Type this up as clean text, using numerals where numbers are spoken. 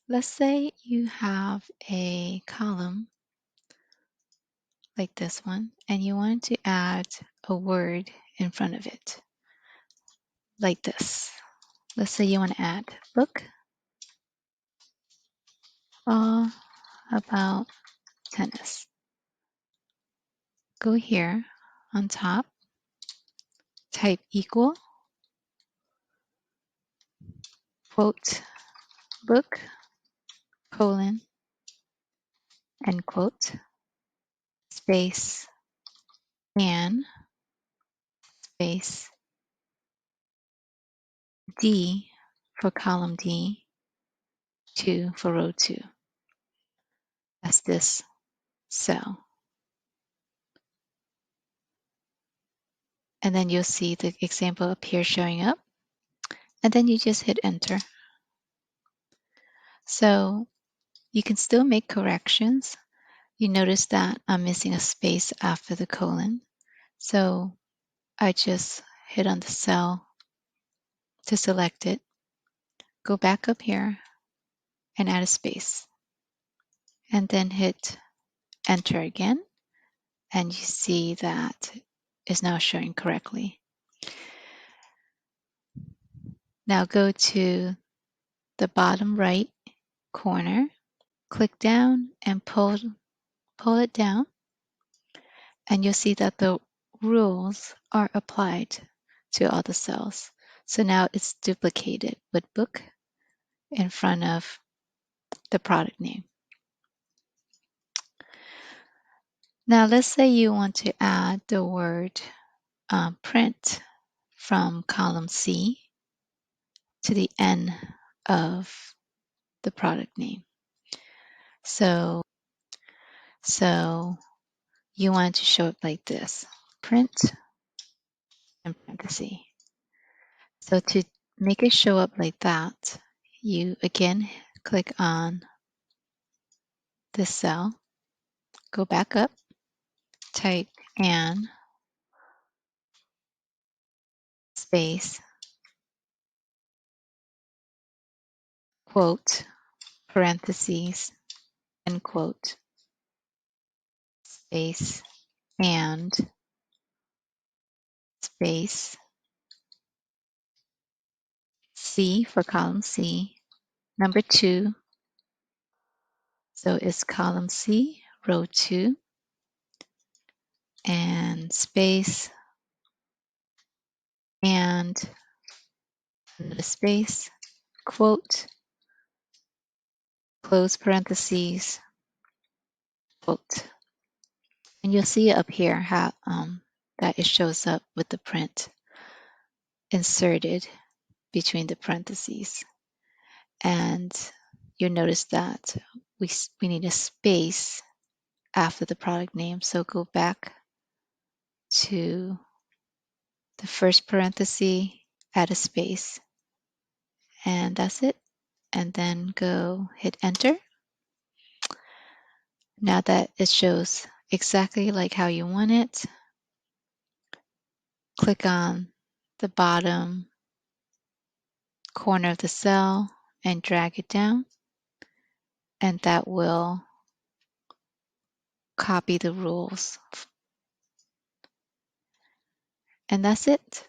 Let's say you have a column like this one, and you want to add a word in front of it, like this. Let's say you want to add book all about tennis. Go here on top, type equal, quote, book, colon, end quote, space, and space, D for column D, 2 for row 2. That's this cell. And then you'll see the example appear showing up. And then you just hit enter. So you can still make corrections. You notice that I'm missing a space after the colon. So I just hit on the cell to select it. Go back up here and add a space. And then hit enter again. And you see that it's now showing correctly. Now go to the bottom right corner, click down and pull it down, and you'll see that the rules are applied to all the cells. So now it's duplicated with book in front of the product name. Now let's say you want to add the word print from column C to the end of the product name. So you want to show it like this, print in parentheses. So to make it show up like that, you again click on this cell, go back up, type and space, quote, parentheses, end quote, space, and space, C for column C, number 2. So it's column C, row 2, and space, and the space, quote, close parentheses, quote. And you'll see up here how that it shows up with the print inserted between the parentheses. And you'll notice that we need a space after the product name. So go back to the first parenthesis, add a space, and that's it. And then go hit enter. Now that it shows exactly like how you want it, click on the bottom corner of the cell and drag it down, and that will copy the rules. And that's it.